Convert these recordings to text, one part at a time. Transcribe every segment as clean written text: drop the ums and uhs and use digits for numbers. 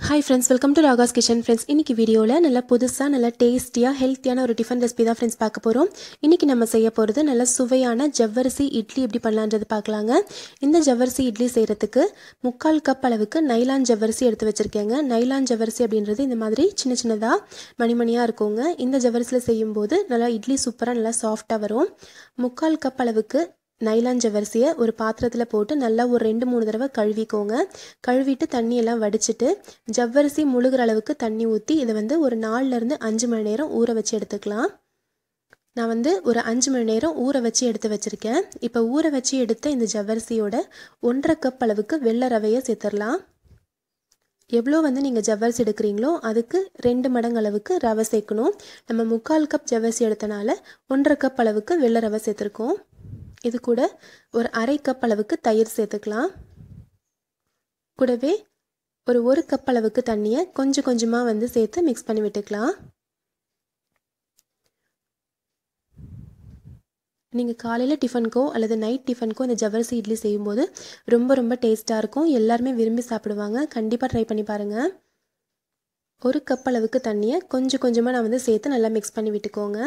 Hi friends, welcome to Ragas kitchen friends. இன்னைக்கு வீடியோல நல்ல புதுசா நல்ல டேஸ்டியா ஹெல்த்தியான ஒரு டிஃபன் ரெசிபி தான் friends பார்க்க போறோம். இன்னைக்கு நம்ம செய்ய போறது நல்ல சுவையான ஜவ்வரிசி இட்லி எப்படி பண்ணலாம்ன்றது பார்க்கலாங்க. இந்த ஜவ்வரிசி இட்லி செய்யறதுக்கு 3/4 கப் அளவுக்கு நைலான் ஜவ்வரிசி எடுத்து வச்சிருக்கேங்க. நைலான் ஜவ்வரிசி அப்படின்றது இந்த மாதிரி சின்ன சின்னதா மணிமணியா இருக்குங்க. இந்த ஜவ்வரிசில செய்யும்போது நல்ல இட்லி சூப்பரா நல்ல சாஃப்ட்டா வரும். 3/4 கப் அளவுக்கு நைலான் ஜவ்வரிசியை ஒரு பாத்திரத்தில் போட்டு நல்லா ஒரு 2-3 தடவை கழுவிக்கோங்க. கழுவிட்டு தண்ணியெல்லாம் வடிச்சிட்டு ஜவ்வரிசி முழுகிற அளவுக்கு தண்ணி ஊற்றி இதை ஒரு 4லேருந்து 5 மணி நேரம் ஊற வச்சு எடுத்துக்கலாம். நான் ஒரு 5 மணி நேரம் ஊற வச்சு எடுத்து வச்சுருக்கேன். இப்போ ஊற வச்சு எடுத்த இந்த ஜவ்வரிசியோட 1/2 கப் அளவுக்கு வெள்ளை ரவையை சேர்த்துடலாம். எவ்வளோ நீங்கள் ஜவ்வரிசி எடுக்கிறீங்களோ அதுக்கு 2 மடங்கு அளவுக்கு ரவை சேர்க்கணும். நம்ம 3/4 கப் ஜவ்வரிசி எடுத்தனால 1/2 கப் அளவுக்கு வெள்ளை ரவை சேர்த்துருக்கோம். இது கூட ஒரு 1/2 கப் அளவுக்கு தயிர் சேர்த்துக்கலாம். கூடவே ஒரு 1 கப் அளவுக்கு தண்ணியை கொஞ்சம் கொஞ்சமாக சேர்த்து மிக்ஸ் பண்ணி விட்டுக்கலாம். நீங்கள் காலையில் டிஃபனுக்கோ அல்லது நைட் டிஃபனுக்கோ இந்த ஜவ்வரிசி இட்லி செய்யும்போது ரொம்ப ரொம்ப டேஸ்ட்டாக இருக்கும். எல்லாருமே விரும்பி சாப்பிடுவாங்க. கண்டிப்பாக ட்ரை பண்ணி பாருங்கள். 1 கப் அளவுக்கு தண்ணியை கொஞ்சம் கொஞ்சமாக நான் சேர்த்து நல்லா மிக்ஸ் பண்ணி விட்டுக்கோங்க.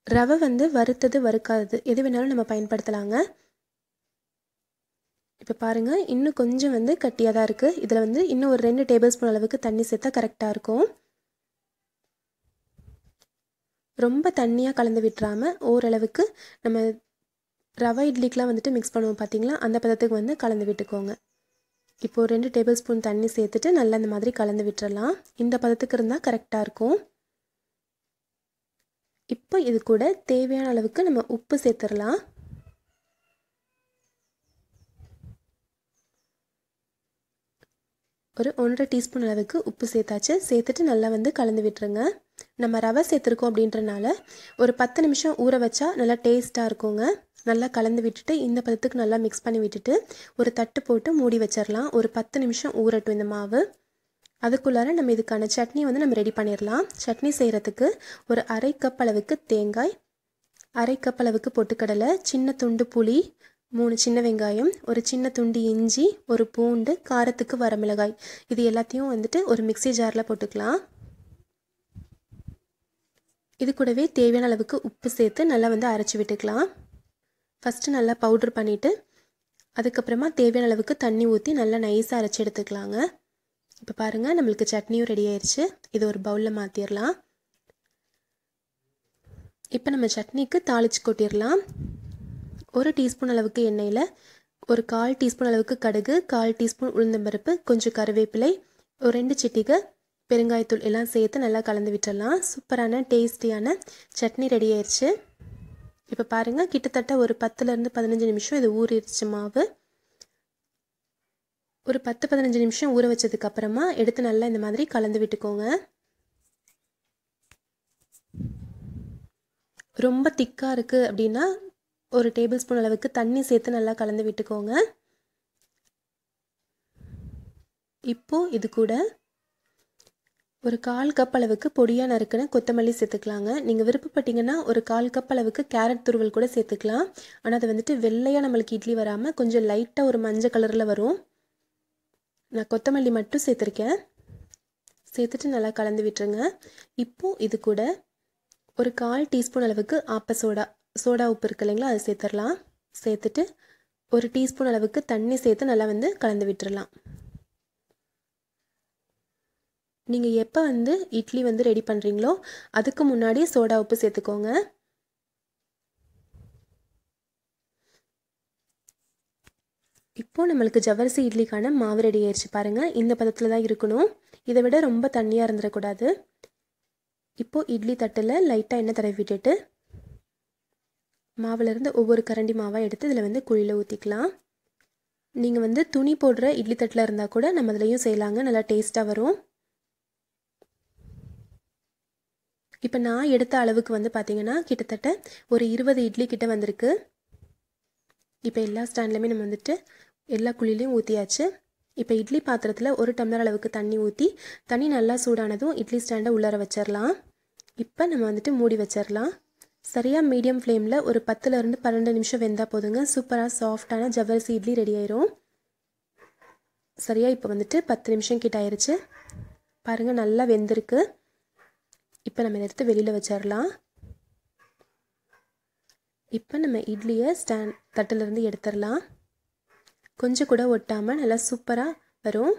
ரவை வறுத்தது வறுக்காதது எது வேணாலும் நம்ம பயன்படுத்தலாங்க. இப்போ பாருங்கள், இன்னும் கொஞ்சம் கட்டியாக தான் இருக்குது. இதில் இன்னும் ஒரு 2 டேபிள் ஸ்பூன் அளவுக்கு தண்ணி சேர்த்தா கரெக்டாக இருக்கும். ரொம்ப தண்ணியாக கலந்து விட்டுறாமல் ஓரளவுக்கு நம்ம ரவை இட்லிக்கெலாம் மிக்ஸ் பண்ணுவோம் பார்த்தீங்களா, அந்த பதத்துக்கு கலந்து விட்டுக்கோங்க. இப்போது 2 டேபிள் ஸ்பூன் தண்ணி சேர்த்துட்டு நல்லா இந்த மாதிரி கலந்து விட்டுறலாம். இந்த பதத்துக்கு இருந்தால் கரெக்டாக இருக்கும். இப்போ இது கூட தேவையான அளவுக்கு நம்ம உப்பு சேர்த்துடலாம். ஒரு 1/2 டீஸ்பூன் அளவுக்கு உப்பு சேர்த்தாச்சு. சேர்த்துட்டு நல்லா கலந்து விட்டுருங்க. நம்ம ரவை சேர்த்துருக்கோம் அப்படின்றனால ஒரு 10 நிமிஷம் ஊற வச்சா நல்லா டேஸ்ட்டாக இருக்குங்க. நல்லா கலந்து விட்டுட்டு இந்த பதத்துக்கு நல்லா மிக்ஸ் பண்ணி விட்டுட்டு ஒரு தட்டு போட்டு மூடி வச்சிடலாம். ஒரு 10 நிமிஷம் ஊறட்டும் இந்த மாவு. அதுக்குள்ளார நம்ம இதுக்கான சட்னி நம்ம ரெடி பண்ணிடலாம். சட்னி செய்கிறதுக்கு ஒரு 1/2 கப் அளவுக்கு தேங்காய், 1/2 கப் அளவுக்கு பொட்டுக்கடலை, சின்ன துண்டு புளி, 3 சின்ன வெங்காயம், ஒரு சின்ன துண்டு இஞ்சி, ஒரு பூண்டு, காரத்துக்கு வரமிளகாய், இது எல்லாத்தையும் ஒரு மிக்ஸி ஜாரில் போட்டுக்கலாம். இது கூடவே தேவையான அளவுக்கு உப்பு சேர்த்து நல்லா அரைச்சி விட்டுக்கலாம். ஃபஸ்ட்டு நல்லா பவுட்ரு பண்ணிவிட்டு அதுக்கப்புறமா தேவையான அளவுக்கு தண்ணி ஊற்றி நல்லா நைஸாக அரைச்சி எடுத்துக்கலாங்க. இப்போ பாருங்கள், நம்மளுக்கு சட்னியும் ரெடி ஆயிடுச்சு. இது ஒரு பவுலில் மாற்றிடலாம். இப்போ நம்ம சட்னிக்கு தாளித்து கொட்டிடலாம். 1 டீஸ்பூன் அளவுக்கு எண்ணெயில் ஒரு 1/4 டீஸ்பூன் அளவுக்கு கடுகு, 1/4 டீஸ்பூன் உளுந்தம்பருப்பு, கொஞ்சம் கருவேப்பிலை, ஒரு 2 சிட்டிகை பெருங்காயத்தூள் எல்லாம் சேர்த்து நல்லா கலந்து விட்டுடலாம். சூப்பரான டேஸ்டியான சட்னி ரெடி ஆயிடுச்சு. இப்போ பாருங்கள், கிட்டத்தட்ட ஒரு 10லேருந்து 15 நிமிஷம் இது ஊறிடுச்சு மாவு. ஒரு 10-15 நிமிஷம் ஊற வச்சதுக்கப்புறமா எடுத்து நல்லா இந்த மாதிரி கலந்து விட்டுக்கோங்க. ரொம்ப திக்காக இருக்குது அப்படின்னா ஒரு டேபிள் ஸ்பூன் அளவுக்கு தண்ணி சேர்த்து நல்லா கலந்து விட்டுக்கோங்க. இப்போது இது கூட ஒரு 1/4 கப் அளவுக்கு பொடியாக நறுக்கின கொத்தமல்லி சேர்த்துக்கலாங்க. நீங்கள் விருப்பப்பட்டீங்கன்னா ஒரு 1/4 கப் அளவுக்கு கேரட் துருவல் கூட சேர்த்துக்கலாம். ஆனால் அது வெள்ளையாக நம்மளுக்கு இட்லி வராமல் கொஞ்சம் லைட்டாக ஒரு மஞ்சள் கலரில் வரும். நான் கொத்தமல்லி மட்டும் சேர்த்துருக்கேன். சேர்த்துட்டு நல்லா கலந்து விட்டுருங்க. இப்போது இது கூட ஒரு 1/4 டீஸ்பூன் அளவுக்கு ஆப்ப சோடா உப்பு இருக்கு இல்லைங்களா, அதை சேர்த்துடலாம். சேர்த்துட்டு ஒரு டீஸ்பூன் அளவுக்கு தண்ணி சேர்த்து நல்லா கலந்து விட்டுறலாம். நீங்கள் எப்போ இட்லி ரெடி பண்ணுறீங்களோ அதுக்கு முன்னாடியே சோடா உப்பு சேர்த்துக்கோங்க. இப்போது நம்மளுக்கு ஜவ்வரிசி இட்லிக்கான மாவு ரெடி ஆயிடுச்சு பாருங்கள். இந்த பதத்தில் தான் இருக்கணும். இதை விட ரொம்ப தண்ணியாக இருந்துடக்கூடாது. இப்போது இட்லி தட்டில் லைட்டாக எண்ணெய் தடவி விட்டுட்டு மாவுலேருந்து ஒவ்வொரு கரண்டி மாவாக எடுத்து இதில் குழியில் ஊற்றிக்கலாம். நீங்கள் துணி போடுற இட்லி தட்டில் இருந்தால் கூட நம்ம அதுலேயும் செய்யலாங்க. நல்லா டேஸ்ட்டாக வரும். இப்போ நான் எடுத்த அளவுக்கு பார்த்திங்கன்னா கிட்டத்தட்ட ஒரு 20 இட்லி கிட்ட வந்திருக்கு. இப்போ எல்லா ஸ்டாண்ட்லையுமே நம்ம எல்லா குழிலையும் ஊற்றியாச்சு. இப்போ இட்லி பாத்திரத்தில் 1 டம்ளர் அளவுக்கு தண்ணி ஊற்றி தண்ணி நல்லா சூடானதும் இட்லி ஸ்டாண்டை உள்ளார வச்சிடலாம். இப்போ நம்ம மூடி வச்சிடலாம். சரியாக மீடியம் ஃப்ளேமில் ஒரு 10லேருந்து 12 நிமிஷம் வெந்தால் போதுங்க. சூப்பராக சாஃப்டான ஜவ்வரிசி இட்லி ரெடி ஆயிரும். சரியா இப்போ வந்துட்டு 10 நிமிஷம் கிட்ட ஆயிருச்சு. பாருங்கள் நல்லா வெந்திருக்கு. இப்போ நம்ம இதை எடுத்து வெளியில் வச்சிடலாம். இப்போ நம்ம இட்லியை தட்டிலிருந்து எடுத்துடலாம். கொஞ்சம் கூட ஒட்டாமல் நல்லா சூப்பராக வரும்.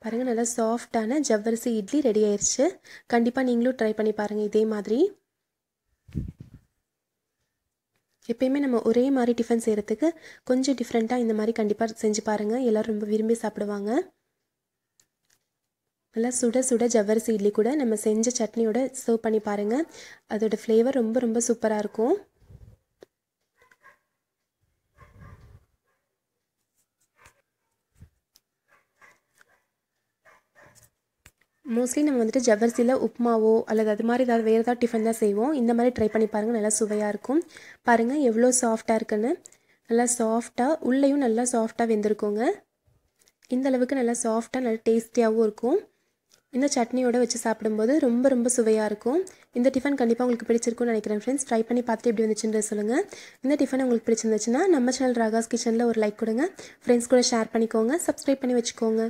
பாருங்கள் நல்லா சாஃப்டான ஜவ்வரிசி இட்லி ரெடி ஆயிடுச்சு. கண்டிப்பாக நீங்களும் ட்ரை பண்ணி பாருங்கள் இதே மாதிரி. எப்பயுமே நம்ம ஒரே மாதிரி டிஃபன் செய்கிறதுக்கு கொஞ்சம் டிஃப்ரெண்ட்டாக இந்த மாதிரி கண்டிப்பாக செஞ்சு பாருங்கள். எல்லோரும் ரொம்ப விரும்பி சாப்பிடுவாங்க. நல்லா சுட சுட ஜவ்வரிசி இட்லி கூட நம்ம செஞ்ச சட்னியோட சர்வ் பண்ணி பாருங்கள். அதோட ஃப்ளேவர் ரொம்ப ரொம்ப சூப்பராக இருக்கும். மோஸ்ட்லி நம்ம வந்துட்டு ஜவ்வரிசியில் உப்புமாவோ அல்லது அது மாதிரி வேறு ஏதாவது டிஃபன் தான் செய்வோம். இந்த மாதிரி ட்ரை பண்ணி பாருங்கள். நல்லா சுவையாக இருக்கும். பாருங்கள் எவ்வளோ சாஃப்டாக இருக்குன்னு. நல்லா சாஃப்டாக உள்ளேயும் நல்லா சாஃப்டாக வெந்திருக்குங்க. இந்த அளவுக்கு நல்லா சாஃப்டாக நல்லா டேஸ்டியாகவும் இருக்கும். இந்த சட்னியோட வச்சு சாப்பிடும்போது ரொம்ப ரொம்ப சுவையாக இருக்கும். இந்த டிஃபன் கண்டிப்பாக உங்களுக்கு பிடிச்சிருக்கும்னு நினைக்கிறேன் ஃப்ரெண்ட்ஸ். ட்ரை பண்ணி பார்த்துட்டு எப்படி வந்துச்சுன்னு சொல்லுங்கள். இந்த டிஃபன் உங்களுக்கு பிடிச்சிருந்துச்சுன்னா நம்ம சேனல் ராகாஸ் கிச்சனில் ஒரு லைக் கொடுங்க. ஃப்ரெண்ட்ஸ் கூட ஷேர் பண்ணிக்கோங்க. சப்ஸ்கிரைப் பண்ணி வச்சுக்கோங்க.